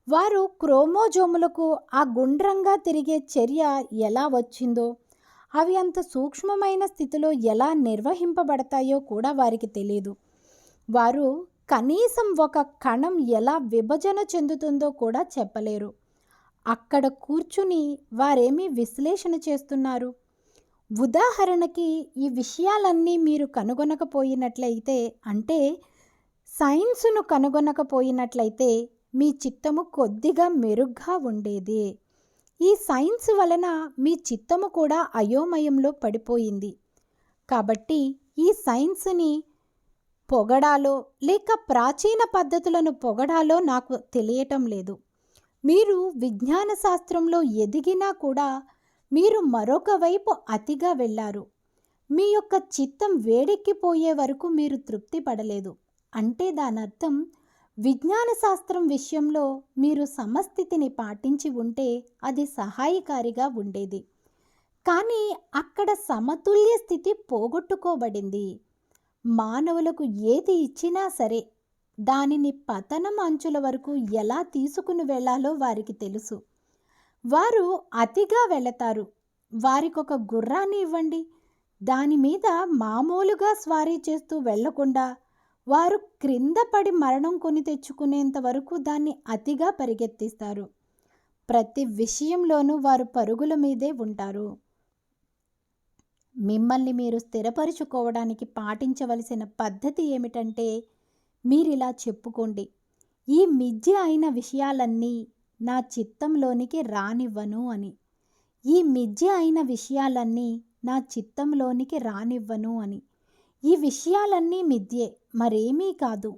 వారు క్రోమోజోములకు ఆ గుండ్రంగా తిరిగే చర్య ఎలా వచ్చిందో, అవి అంత సూక్ష్మమైన స్థితిలో ఎలా నిర్వహింపబడతాయో కూడా వారికి తెలియదు. వారు కనీసం ఒక కణం ఎలా విభజన చెందుతుందో కూడా చెప్పలేరు. అక్కడ కూర్చుని వారేమీ విశ్లేషణ చేస్తున్నారు? ఉదాహరణకి ఈ విషయాలన్నీ మీరు కనుగొనకపోయినట్లయితే, అంటే సైన్సును కనుగొనకపోయినట్లయితే మీ చిత్తము కొద్దిగా మెరుగ్గా ఉండేది. ఈ సైన్స్ వలన మీ చిత్తము కూడా అయోమయంలో పడిపోయింది. కాబట్టి ఈ సైన్స్ని పొగడాలో లేక ప్రాచీన పద్ధతులను పొగడాలో నాకు తెలియటం లేదు. మీరు విజ్ఞాన శాస్త్రంలో ఎదిగినా కూడా మీరు మరొక వైపు అతిగా వెళ్ళారు. మీ యొక్క చిత్తం వేడెక్కిపోయే వరకు మీరు తృప్తి పడలేదు. అంటే దానర్థం విజ్ఞాన శాస్త్రం విషయంలో మీరు సమస్థితిని పాటించి ఉంటే అది సహాయకారిగా ఉండేది. కానీ అక్కడ సమతుల్య స్థితి పోగొట్టుకోబడింది. మానవులకు ఏది ఇచ్చినా సరే దానిని పతనం అంచుల వరకు ఎలా తీసుకుని వెళ్ళాలో వారికి తెలుసు. వారు అతిగా వెళతారు. వారికొక గుర్రాన్ని ఇవ్వండి, దాని మీద మామూలుగా స్వారీ చేస్తూ వెళ్లకుండా వారు క్రింద పడి మరణం కొని తెచ్చుకునేంత వరకు దాన్ని అతిగా పరిగెత్తిస్తారు. ప్రతి విషయంలోనూ వారు పరుగుల మీదే ఉంటారు. మిమ్మల్ని మీరు స్థిరపరుచుకోవడానికి పాటించవలసిన పద్ధతి ఏమిటంటే, మీరిలా చెప్పుకోండి, ఈ మిథ్య అయిన విషయాలన్నీ నా చిత్తంలోనికి రానివ్వను అని. ఈ మిథ్య అయిన విషయాలన్నీ నా చిత్తంలోనికి రానివ్వను అని. ఈ విషయాలన్నీ మిథ్యే, మరేమీ కాదు.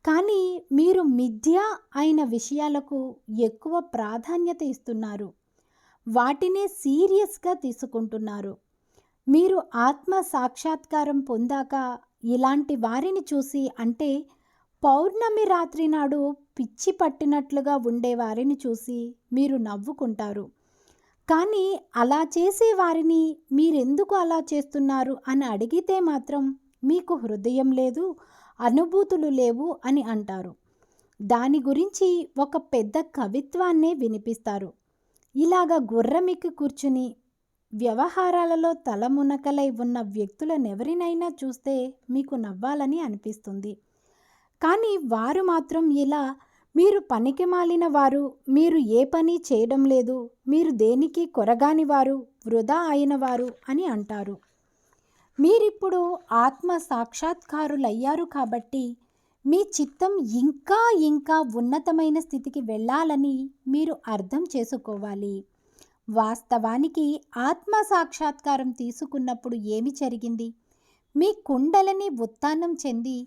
కానీ మీరు మిథ్య అయిన విషయాలకు ఎక్కువ ప్రాధాన్యత ఇస్తున్నారు. వాటినే సీరియస్గా తీసుకుంటున్నారు. మీరు ఆత్మ సాక్షాత్కారం పొందాక ఇలాంటి వారిని చూసి, అంటే పౌర్ణమి రాత్రి నాడు పిచ్చి పట్టినట్లుగా ఉండే వారిని చూసి మీరు నవ్వుకుంటారు. కానీ అలా చేసే వారిని మీరెందుకు అలా చేస్తున్నారు అని అడిగితే మాత్రం మీకు హృదయం లేదు, అనుభూతులు లేవు అని అంటారు. దాని గురించి ఒక పెద్ద కవిత్వాన్నే వినిపిస్తారు. ఇలాగా గుర్రమెక్కి కూర్చుని వ్యవహారాలలో తలమునకలై ఉన్న వ్యక్తులనెవరినైనా చూస్తే మీకు నవ్వాలని అనిపిస్తుంది. కానీ వారు మాత్రం ఇలా, మీరు పనికిమాలిన వారు, మీరు ఏ పని చేయడం లేదు, మీరు దేనికి కొరగాని వారు, వృధా అయిన వారు అని అంటారు. మీరిప్పుడు ఆత్మ సాక్షాత్కారులయ్యారు కాబట్టి మీ చిత్తం ఇంకా ఇంకా ఉన్నతమైన స్థితికి వెళ్ళాలని మీరు అర్థం చేసుకోవాలి. వాస్తవానికి ఆత్మ సాక్షాత్కారం తీసుకున్నప్పుడు ఏమి జరిగింది? మీ కుండలిని ఉత్థానం చెంది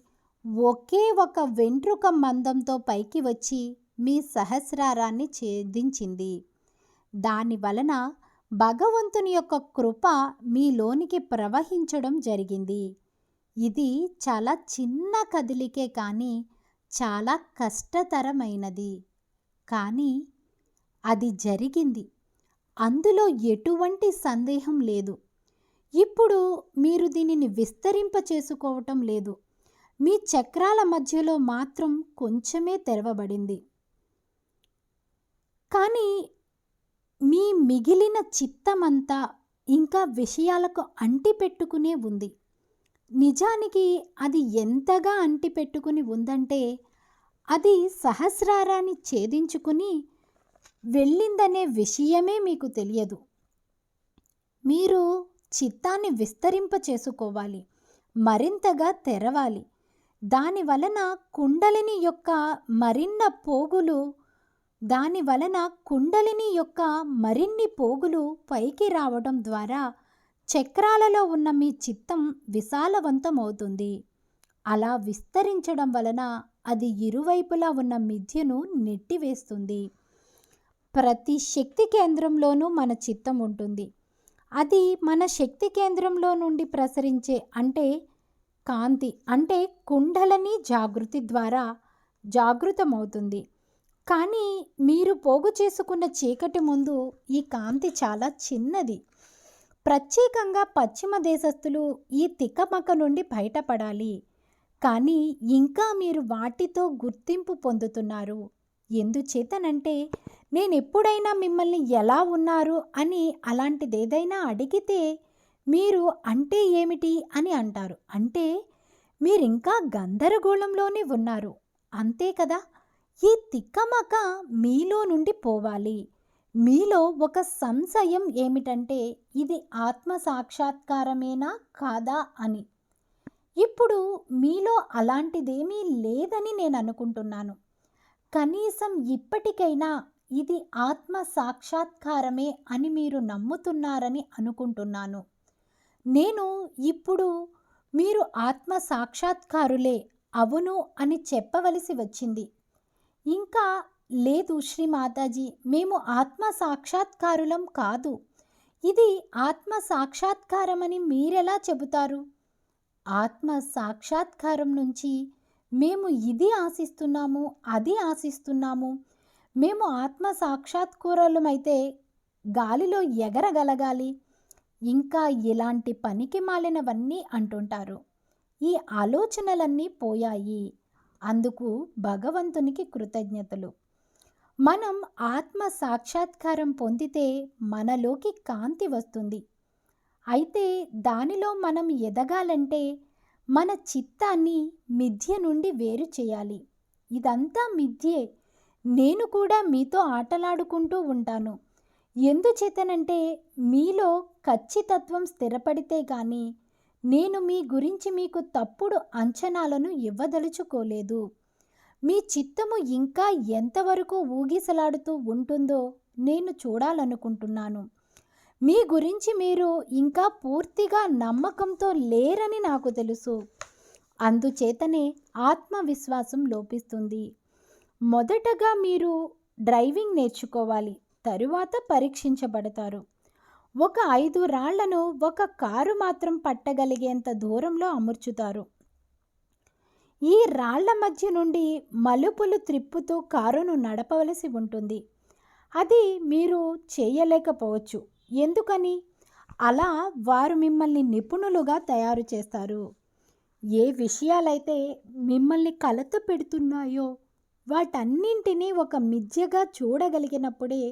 ఒకే ఒక వెంట్రుక మందంతో పైకి వచ్చి మీ సహస్రారాన్ని ఛేదించింది. దాని వలన భగవంతుని యొక్క కృప మీలోనికి ప్రవహించడం జరిగింది. ఇది చాలా చిన్న కదిలికే కానీ చాలా కష్టతరమైనది. కానీ అది జరిగింది, అందులో ఎటువంటి సందేహం లేదు. ఇప్పుడు మీరు దీనిని విస్తరింప చేసుకోవటం లేదు. మీ చక్రాల మధ్యలో మాత్రం కొంచెమే తెరవబడింది. కానీ మీ మిగిలిన చిత్తమంతా ఇంకా విషయాలకు అంటిపెట్టుకునే ఉంది. నిజానికి అది ఎంతగా అంటిపెట్టుకుని ఉందంటే, అది సహస్రారాన్ని ఛేదించుకుని వెళ్ళిందనే విషయమే మీకు తెలియదు. మీరు చిత్తాన్ని విస్తరింప చేసుకోవాలి, మరింతగా తెరవాలి. దాని వలన కుండలిని యొక్క మరిన్ని పోగులు పైకి రావడం ద్వారా చక్రాలలో ఉన్న మీ చిత్తం విశాలవంతమవుతుంది. అలా విస్తరించడం వలన అది ఇరువైపులా ఉన్న మిథ్యను నెట్టివేస్తుంది. ప్రతి శక్తి కేంద్రంలోనూ మన చిత్తం ఉంటుంది. అది మన శక్తి కేంద్రంలో నుండి ప్రసరించే కాంతి, అంటే కుండలిని జాగృతి ద్వారా జాగృతమవుతుంది. కానీ మీరు పోగు చేసుకున్న చీకటి ముందు ఈ కాంతి చాలా చిన్నది. ప్రత్యేకంగా పశ్చిమ దేశస్థులు ఈ తికమక నుండి బయటపడాలి. కానీ ఇంకా మీరు వాటితో గుర్తింపు పొందుతున్నారు. ఎందుచేతనంటే, నేనెప్పుడైనా మిమ్మల్ని ఎలా ఉన్నారు అని అలాంటిదేదైనా అడిగితే మీరు అంటే ఏమిటి అని అంటారు. అంటే మీరింకా గందరగోళంలోనే ఉన్నారు, అంతే కదా? ఈ తిక్కమక మీలో నుండి పోవాలి. మీలో ఒక సంశయం ఏమిటంటే, ఇది ఆత్మ సాక్షాత్కారమేనా కాదా అని. ఇప్పుడు మీలో అలాంటిదేమీ లేదని నేను అనుకుంటున్నాను. కనీసం ఇప్పటికైనా ఇది ఆత్మ సాక్షాత్కారమే అని మీరు నమ్ముతున్నారని అనుకుంటున్నాను. నేను ఇప్పుడు మీరు ఆత్మ సాక్షాత్కారులే, అవును అని చెప్పవలసి వచ్చింది. ఇంకా లేదు శ్రీ మాతాజీ, మేము ఆత్మ సాక్షాత్కారులం కాదు. ఇది ఆత్మ సాక్షాత్కారమని మీరెలా చెబుతారు? ఆత్మ సాక్షాత్కారం నుంచి మేము ఇది ఆశిస్తున్నాము, అది ఆశిస్తున్నాము, మేము ఆత్మ సాక్షాత్కారులమైతే గాలిలో ఎగరగలగాలి, ఇంకా ఇలాంటి పనికి మాలినవన్నీ అంటుంటారు. ఈ ఆలోచనలన్నీ పోయాయి. అందుకు భగవంతునికి కృతజ్ఞతలు. మనం ఆత్మ సాక్షాత్కారం పొందితే మనలోకి కాంతి వస్తుంది. అయితే దానిలో మనం ఎదగాలంటే మన చిత్తాన్ని మిథ్య నుండి వేరు చేయాలి. ఇదంతా మిథ్యే. నేను కూడా మీతో ఆటలాడుకుంటూ ఉంటాను. ఎందుచేతనంటే మీలో ఖచ్చితత్వం స్థిరపడితే గాని నేను మీ గురించి మీకు తప్పుడు అంచనాలను ఇవ్వదలుచుకోలేదు. మీ చిత్తము ఇంకా ఎంతవరకు ఊగిసలాడుతూ ఉంటుందో నేను చూడాలనుకుంటున్నాను. మీ గురించి మీరు ఇంకా పూర్తిగా నమ్మకంతో లేరని నాకు తెలుసు. అందుచేతనే ఆత్మవిశ్వాసం లోపిస్తుంది. మొదటగా మీరు డ్రైవింగ్ నేర్చుకోవాలి. తరువాత పరీక్షించబడతారు. ఒక 5 రాళ్లను ఒక కారు మాత్రం పట్టగలిగేంత దూరంలో అమర్చుతారు. ఈ రాళ్ల మధ్య నుండి మలుపులు త్రిప్పుతూ కారును నడపవలసి ఉంటుంది. అది మీరు చేయలేకపోవచ్చు. ఎందుకని? అలా వారు మిమ్మల్ని నిపుణులుగా తయారు చేస్తారు. ఏ విషయాలైతే మిమ్మల్ని కలత పెడుతున్నాయో వాటన్నింటినీ ఒక మిథ్యగా చూడగలిగినప్పుడే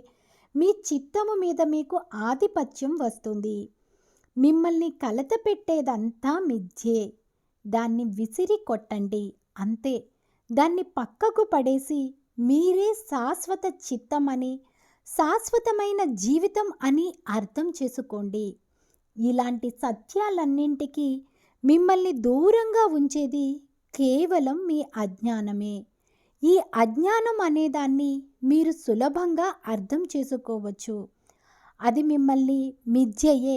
మీ చిత్తము మీద మీకు ఆధిపత్యం వస్తుంది. మిమ్మల్ని కలత పెట్టేదంతా మిథ్యే. దాన్ని విసిరి కొట్టండి, అంతే. దాన్ని పక్కకు పడేసి మీరే శాశ్వత చిత్తమని, శాశ్వతమైన జీవితం అని అర్థం చేసుకోండి. ఇలాంటి సత్యాలన్నింటికీ మిమ్మల్ని దూరంగా ఉంచేది కేవలం మీ అజ్ఞానమే. ఈ అజ్ఞానం అనేదాన్ని మీరు సులభంగా అర్థం చేసుకోవచ్చు. అది మిమ్మల్ని మిథ్యయే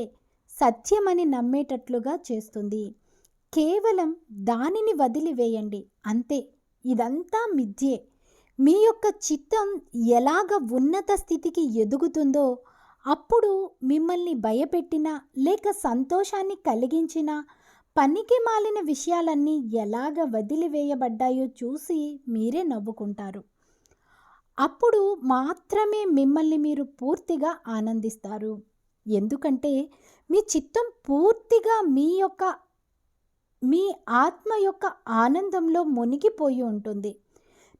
సత్యమని నమ్మేటట్లుగా చేస్తుంది. కేవలం దానిని వదిలివేయండి, అంతే. ఇదంతా మిథ్యే. మీ యొక్క చిత్తం ఎలాగ ఉన్నత స్థితికి ఎదుగుతుందో అప్పుడు మిమ్మల్ని భయపెట్టిన లేక సంతోషాన్ని కలిగించిన పనికి మాలిన విషయాలన్నీ ఎలాగ వదిలివేయబడ్డాయో చూసి మీరే నవ్వుకుంటారు. అప్పుడు మాత్రమే మిమ్మల్ని మీరు పూర్తిగా ఆనందిస్తారు. ఎందుకంటే మీ చిత్తం పూర్తిగా మీ ఆత్మ యొక్క ఆనందంలో మునిగిపోయి ఉంటుంది.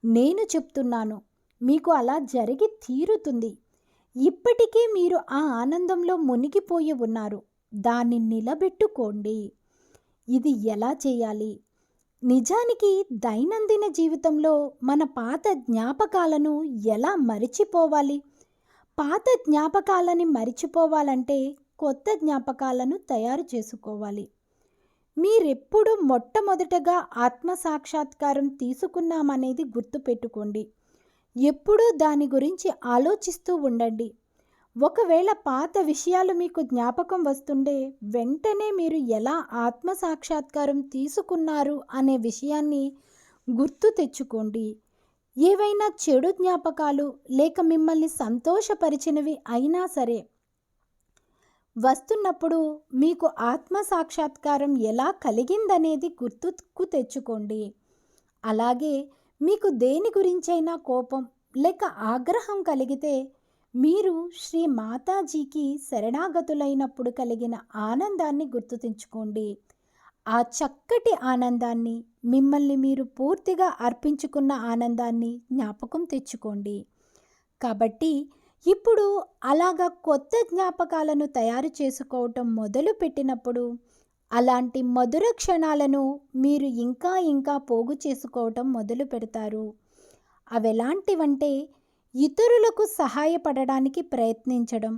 నేను చెప్తున్నాను, మీకు అలా జరిగి తీరుతుంది. ఇప్పటికీ మీరు ఆ ఆనందంలో మునిగిపోయి ఉన్నారు. దాన్ని నిలబెట్టుకోండి. ఇది ఎలా చేయాలి? నిజానికి దైనందిన జీవితంలో మన పాత జ్ఞాపకాలను ఎలా మరిచిపోవాలి? పాత జ్ఞాపకాలని మరిచిపోవాలంటే కొత్త జ్ఞాపకాలను తయారు చేసుకోవాలి. మీరెప్పుడు మొట్టమొదటగా ఆత్మసాక్షాత్కారం తీసుకున్నామనేది గుర్తుపెట్టుకోండి. ఎప్పుడూ దాని గురించి ఆలోచిస్తూ ఉండండి. ఒకవేళ పాత విషయాలు మీకు జ్ఞాపకం వస్తుండే వెంటనే మీరు ఎలా ఆత్మసాక్షాత్కారం తీసుకున్నారు అనే విషయాన్ని గుర్తు తెచ్చుకోండి. ఏవైనా చెడు జ్ఞాపకాలు లేక మిమ్మల్ని సంతోషపరిచినవి అయినా సరే వస్తున్నప్పుడు మీకు ఆత్మసాక్షాత్కారం ఎలా కలిగిందనేది గుర్తుకు తెచ్చుకోండి. అలాగే మీకు దేని గురించైనా కోపం లేక ఆగ్రహం కలిగితే మీరు శ్రీ మాతాజీకి శరణాగతులైనప్పుడు కలిగిన ఆనందాన్ని గుర్తు తెచ్చుకోండి. ఆ చక్కటి ఆనందాన్ని, మిమ్మల్ని మీరు పూర్తిగా అర్పించుకున్న ఆనందాన్ని జ్ఞాపకం తెచ్చుకోండి. కాబట్టి ఇప్పుడు అలాగా కొత్త జ్ఞాపకాలను తయారు చేసుకోవటం మొదలు పెట్టినప్పుడు అలాంటి మధుర క్షణాలను మీరు ఇంకా ఇంకా పోగు చేసుకోవటం మొదలు పెడతారు. అవెలాంటివంటే ఇతరులకు సహాయపడడానికి ప్రయత్నించడం,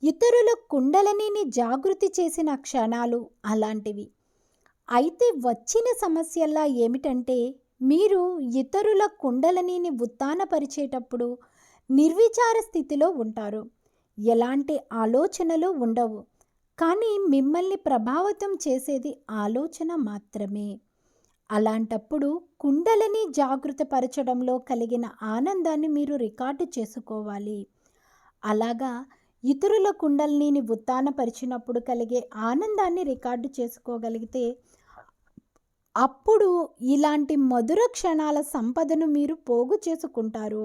ఇతరుల కుండలిని జాగృతి చేసిన క్షణాలు అలాంటివి. అయితే వచ్చిన సమస్యల్లా ఏమిటంటే మీరు ఇతరుల కుండలిని ఉత్తానపరిచేటప్పుడు నిర్విచార స్థితిలో ఉంటారు. ఎలాంటి ఆలోచనలు ఉండవు. కానీ మిమ్మల్ని ప్రభావితం చేసేది ఆలోచన మాత్రమే. అలాంటప్పుడు కుండలిని జాగృతపరచడంలో కలిగిన ఆనందాన్ని మీరు రికార్డు చేసుకోవాలి. అలాగా ఇతరుల కుండలిని ఉత్తానపరిచినప్పుడు కలిగే ఆనందాన్ని రికార్డు చేసుకోగలిగితే అప్పుడు ఇలాంటి మధుర క్షణాల సంపదను మీరు పోగు చేసుకుంటారు.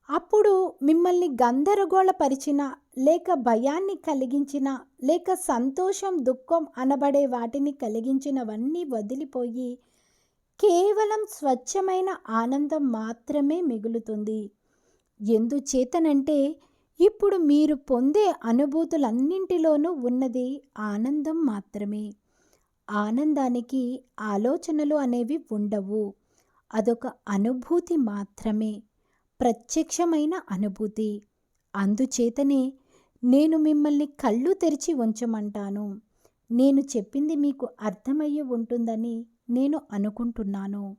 అప్పుడు మిమ్మల్ని గందరగోళపరిచిన లేక భయాన్ని కలిగించిన లేక సంతోషం దుఃఖం అనబడే వాటిని కలిగించినవన్నీ వదిలిపోయి కేవలం స్వచ్ఛమైన ఆనందం మాత్రమే మిగులుతుంది. ఎందుచేతనంటే ఇప్పుడు మీరు పొందే అనుభూతులన్నింటిలోనూ ఉన్నది ఆనందం మాత్రమే. ఆనందానికి ఆలోచనలు అనేవి ఉండవు. అదొక అనుభూతి మాత్రమే, ప్రత్యక్షమైన అనుభూతి. అందుచేతనే నేను మిమ్మల్ని కళ్ళు తెరిచి ఉంచమంటాను. నేను చెప్పింది మీకు అర్థమయ్యి ఉంటుందని నేను అనుకుంటున్నాను.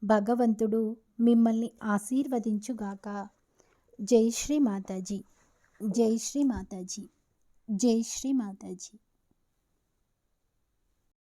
భగవంతుడు మిమ్మల్ని ఆశీర్వదించుగాక. జై శ్రీ మాతాజీ. జై శ్రీ మాతాజీ. జై శ్రీ మాతాజీ.